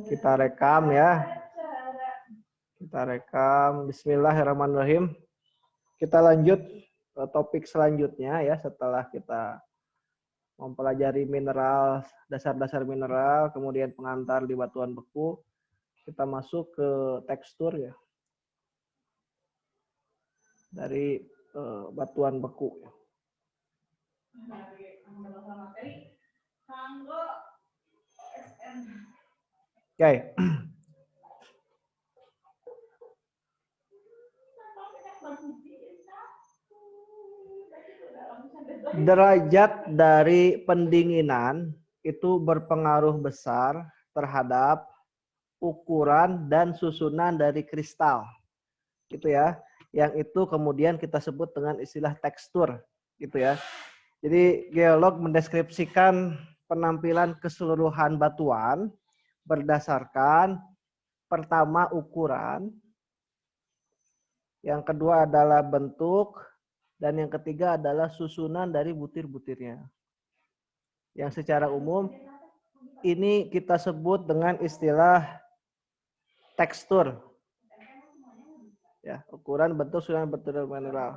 Kita rekam ya. Kita rekam. Bismillahirrahmanirrahim. Kita lanjut ke topik selanjutnya ya setelah kita mempelajari mineral, dasar-dasar mineral, kemudian pengantar di batuan beku. Kita masuk ke tekstur ya. Dari batuan beku ya. Oke. Derajat dari pendinginan itu berpengaruh besar terhadap ukuran dan susunan dari kristal. Gitu ya. Yang itu kemudian kita sebut dengan istilah tekstur, gitu ya. Jadi geolog mendeskripsikan penampilan keseluruhan batuan berdasarkan pertama ukuran, yang kedua adalah bentuk, dan yang ketiga adalah susunan dari butir-butirnya. Yang secara umum ini kita sebut dengan istilah tekstur. Ya, ukuran, bentuk, susunan, butir mineral.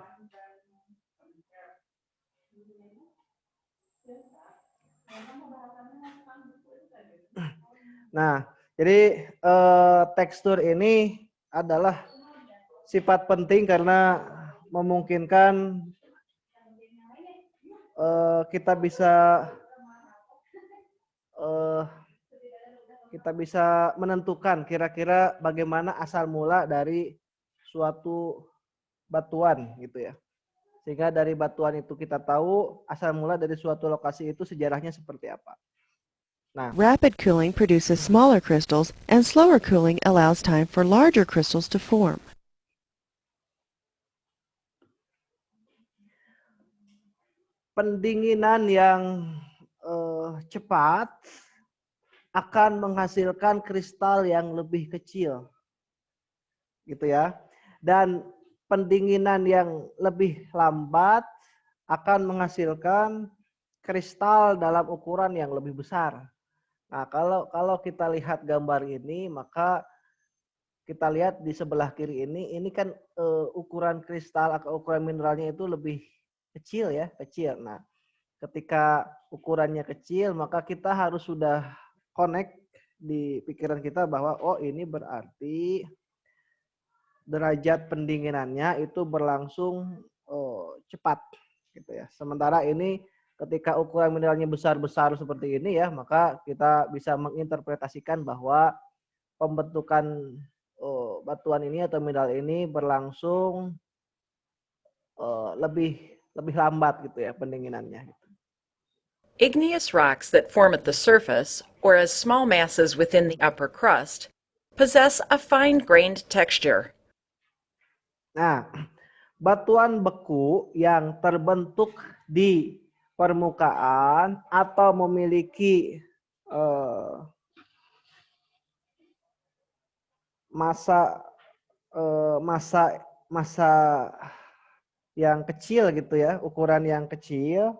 Nah, jadi tekstur ini adalah sifat penting karena memungkinkan kita bisa menentukan kira-kira bagaimana asal mula dari suatu batuan gitu ya. Sehingga dari batuan itu kita tahu asal mula dari suatu lokasi itu sejarahnya seperti apa. Nah, rapid cooling produces smaller crystals and slower cooling allows time for larger crystals to form. Pendinginan yang cepat akan menghasilkan kristal yang lebih kecil. Gitu ya. Dan pendinginan yang lebih lambat akan menghasilkan kristal dalam ukuran yang lebih besar. Nah, kalau kita lihat gambar ini, maka kita lihat di sebelah kiri ini kan ukuran kristal atau ukuran mineralnya itu lebih kecil ya, kecil. Nah, ketika ukurannya kecil, maka kita harus sudah connect di pikiran kita bahwa oh ini berarti derajat pendinginannya itu berlangsung cepat gitu ya. Sementara ini ketika ukuran mineralnya besar-besar seperti ini ya, maka kita bisa menginterpretasikan bahwa pembentukan batuan ini atau mineral ini berlangsung lebih lambat gitu ya pendinginannya. Igneous rocks that form at the surface, or as small masses within the upper crust, possess a fine-grained texture. Nah, batuan beku yang terbentuk di permukaan atau memiliki masa yang kecil gitu ya, ukuran yang kecil.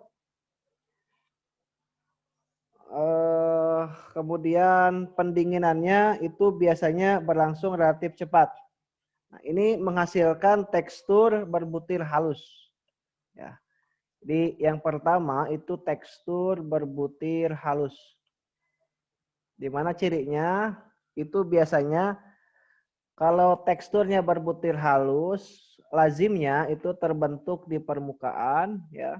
Kemudian pendinginannya itu biasanya berlangsung relatif cepat. Nah, ini menghasilkan tekstur berbutir halus. Ya. Jadi yang pertama itu tekstur berbutir halus. Di mana cirinya itu biasanya kalau teksturnya berbutir halus, lazimnya itu terbentuk di permukaan ya.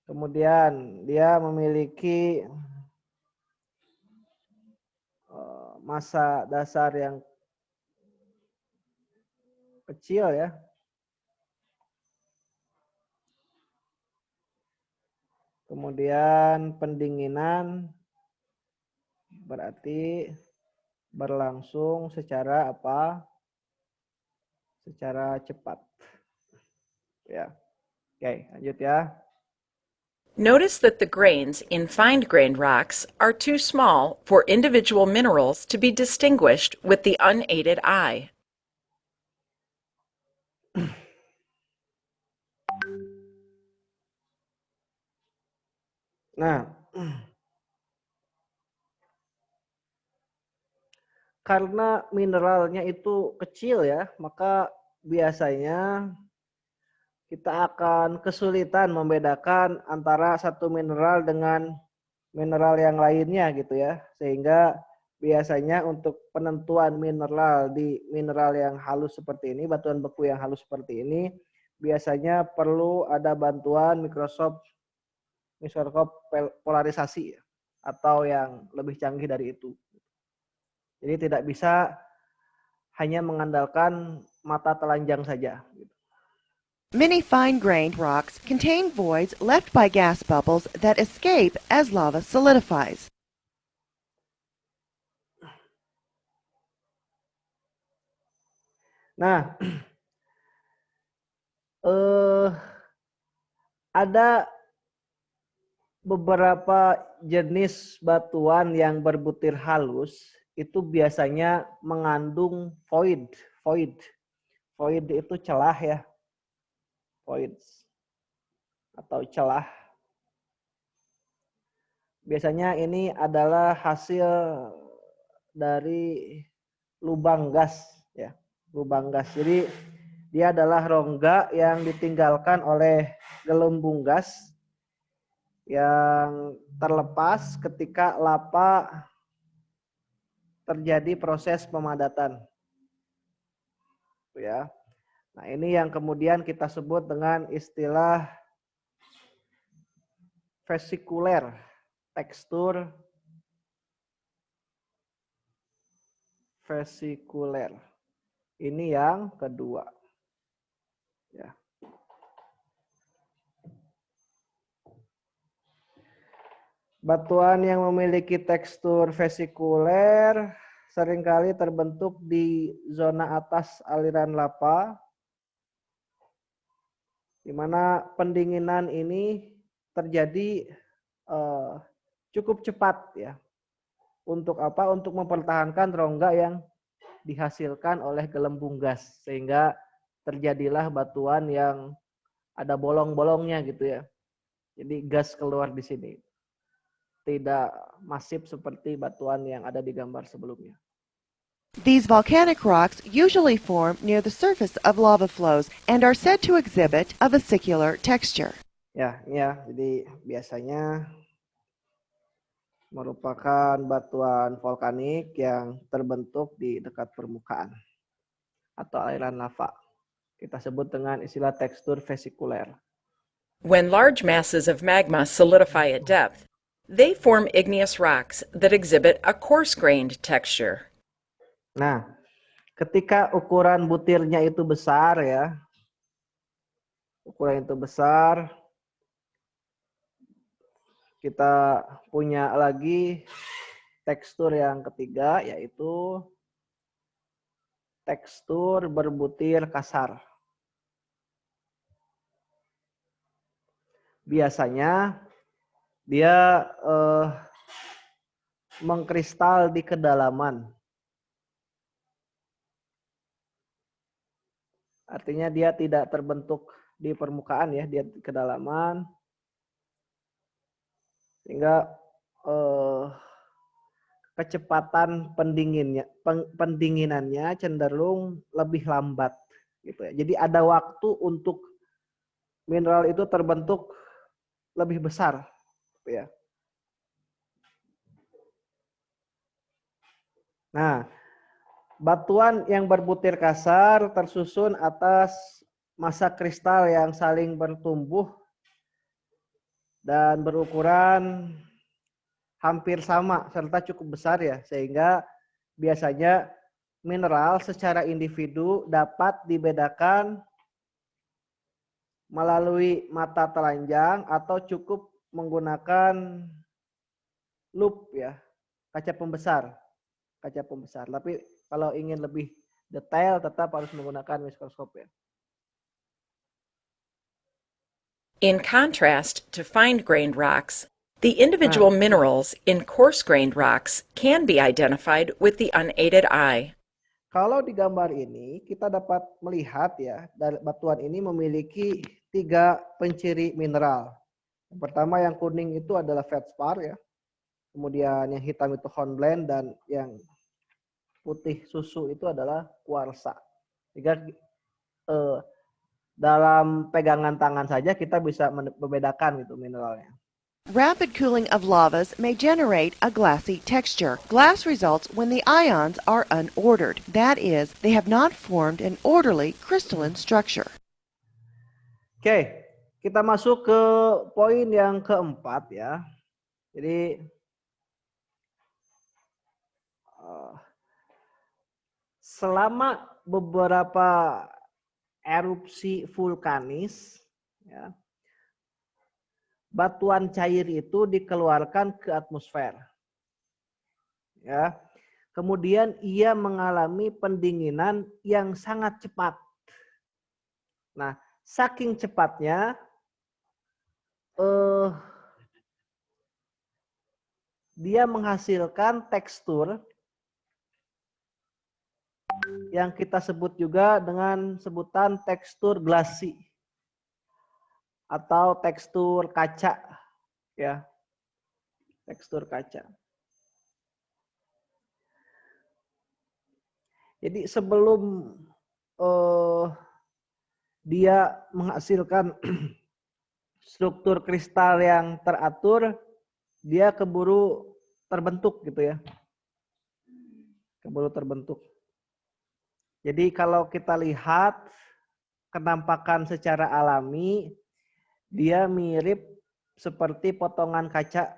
Kemudian dia memiliki massa dasar yang kecil ya. Kemudian pendinginan berarti berlangsung secara apa? Secara cepat. Ya. Oke, lanjut ya. Notice that the grains in fine-grained rocks are too small for individual minerals to be distinguished with the unaided eye. Nah, karena mineralnya itu kecil ya, maka biasanya kita akan kesulitan membedakan antara satu mineral dengan mineral yang lainnya gitu ya. Sehingga biasanya untuk penentuan mineral di mineral yang halus seperti ini, batuan beku yang halus seperti ini, biasanya perlu ada bantuan mikroskop polarisasi ya, atau yang lebih canggih dari itu. Jadi tidak bisa hanya mengandalkan mata telanjang saja. Many fine-grained rocks contain voids left by gas bubbles that escape as lava solidifies. Nah, ada beberapa jenis batuan yang berbutir halus itu biasanya mengandung void. Void itu celah ya. Void atau celah. Biasanya ini adalah hasil dari lubang gas ya. Lubang gas. Jadi dia adalah rongga yang ditinggalkan oleh gelembung gas yang terlepas ketika lava terjadi proses pemadatan. Ya. Nah, ini yang kemudian kita sebut dengan istilah vesikuler, tekstur vesikuler. Ini yang kedua. Ya. Batuan yang memiliki tekstur vesikuler seringkali terbentuk di zona atas aliran lava, di mana pendinginan ini terjadi cukup cepat ya. Untuk apa? Untuk mempertahankan rongga yang dihasilkan oleh gelembung gas, sehingga terjadilah batuan yang ada bolong-bolongnya gitu ya. Jadi gas keluar di sini. Tidak masif seperti batuan yang ada di gambar sebelumnya. These volcanic rocks usually form near the surface of lava flows and are said to exhibit a vesicular texture. Ya, jadi biasanya merupakan batuan vulkanik yang terbentuk di dekat permukaan atau aliran lava. Kita sebut dengan istilah tekstur vesikuler. When large masses of magma solidify at depth, they form igneous rocks that exhibit a coarse-grained texture. Nah, ketika ukuran butirnya itu besar ya, ukuran itu besar, kita punya lagi tekstur yang ketiga, yaitu tekstur berbutir kasar. Biasanya dia mengkristal di kedalaman. Artinya dia tidak terbentuk di permukaan ya, dia di kedalaman. Sehingga kecepatan pendinginannya cenderung lebih lambat gitu ya. Jadi ada waktu untuk mineral itu terbentuk lebih besar gitu ya. Nah, batuan yang berbutir kasar tersusun atas massa kristal yang saling bertumbuh dan berukuran hampir sama serta cukup besar ya, sehingga biasanya mineral secara individu dapat dibedakan melalui mata telanjang atau cukup menggunakan lup ya, kaca pembesar. Tapi kalau ingin lebih detail tetap harus menggunakan mikroskop ya. In contrast to fine-grained rocks, the individual minerals in coarse-grained rocks can be identified with the unaided eye. Kalau di gambar ini kita dapat melihat ya, batuan ini memiliki 3 penciri mineral. Yang pertama yang kuning itu adalah feldspar ya. Kemudian yang hitam itu hornblende dan yang putih susu itu adalah kuarsa. Jika dalam pegangan tangan saja kita bisa membedakan gitu mineralnya. Rapid cooling of lavas may generate a glassy texture. Glass results when the ions are unordered. That is, they have not formed an orderly crystalline structure. Oke, kita masuk ke poin yang keempat ya. Jadi selama beberapa erupsi vulkanis, ya, batuan cair itu dikeluarkan ke atmosfer. Ya. Kemudian ia mengalami pendinginan yang sangat cepat. Nah, saking cepatnya dia menghasilkan tekstur yang kita sebut juga dengan sebutan tekstur glasi atau tekstur kaca, ya, tekstur kaca. Jadi sebelum dia menghasilkan struktur kristal yang teratur, dia keburu terbentuk gitu ya, keburu terbentuk. Jadi kalau kita lihat penampakan secara alami, dia mirip seperti potongan kaca.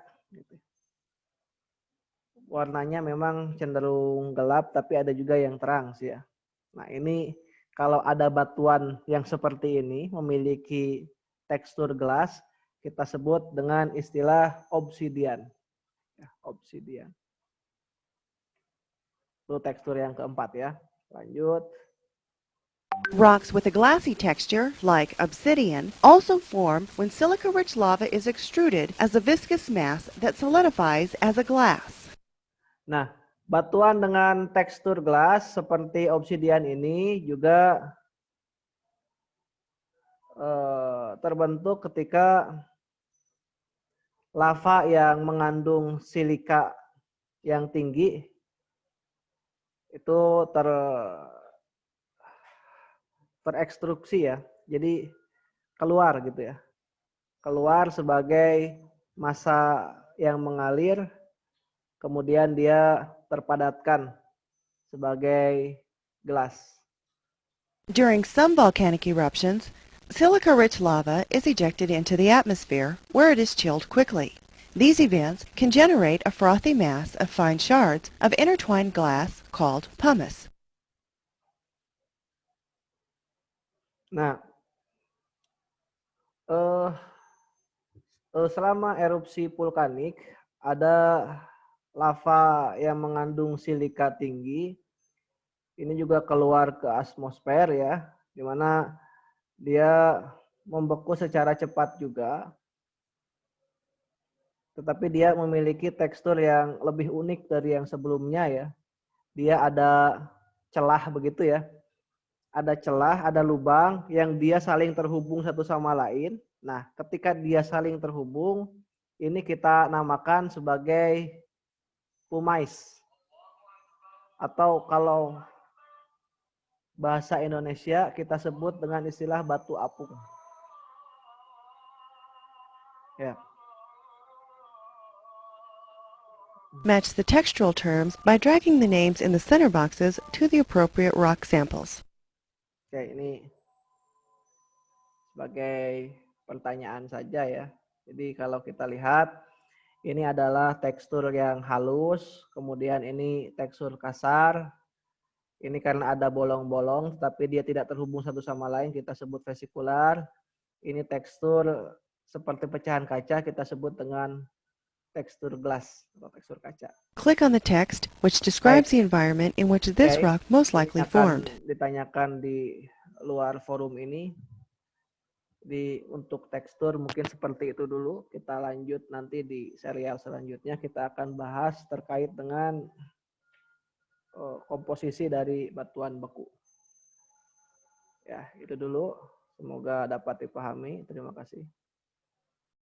Warnanya memang cenderung gelap, tapi ada juga yang terang sih ya. Nah ini kalau ada batuan yang seperti ini memiliki tekstur gelas, kita sebut dengan istilah obsidian. Ya, obsidian. Itu tekstur yang keempat ya. Lanjut. Rocks with a glassy texture, like obsidian, also form when silica-rich lava is extruded as a viscous mass that solidifies as a glass. Nah, batuan dengan tekstur gelas seperti obsidian ini juga terbentuk ketika lava yang mengandung silika yang tinggi itu terekstruksi ya. Jadi keluar gitu ya. Keluar sebagai massa yang mengalir, kemudian dia terpadatkan sebagai gelas. During some volcanic eruptions, silica-rich lava is ejected into the atmosphere, where it is chilled quickly. These events can generate a frothy mass of fine shards of intertwined glass called pumice. Nah, selama erupsi vulkanik ada lava yang mengandung silika tinggi. Ini juga keluar ke atmosfer ya, di mana dia membeku secara cepat juga. Tetapi dia memiliki tekstur yang lebih unik dari yang sebelumnya ya. Dia ada celah begitu ya. Ada celah, ada lubang yang dia saling terhubung satu sama lain. Nah, ketika dia saling terhubung, ini kita namakan sebagai pumice. Atau kalau bahasa Indonesia kita sebut dengan istilah batu apung. Ya. Match the textural terms by dragging the names in the center boxes to the appropriate rock samples. Oke, ini sebagai pertanyaan saja ya. Jadi kalau kita lihat, ini adalah tekstur yang halus, kemudian ini tekstur kasar. Ini karena ada bolong-bolong, tapi dia tidak terhubung satu sama lain, kita sebut vesikular. Ini tekstur seperti pecahan kaca, kita sebut dengan tekstur gelas atau tekstur kaca. Click on the text which describes the environment in which this rock most likely formed. Ditanyakan di luar forum ini. Untuk tekstur mungkin seperti itu dulu. Kita lanjut nanti di serial selanjutnya kita akan bahas terkait dengan komposisi dari batuan beku. Ya, itu dulu. Semoga dapat dipahami. Terima kasih.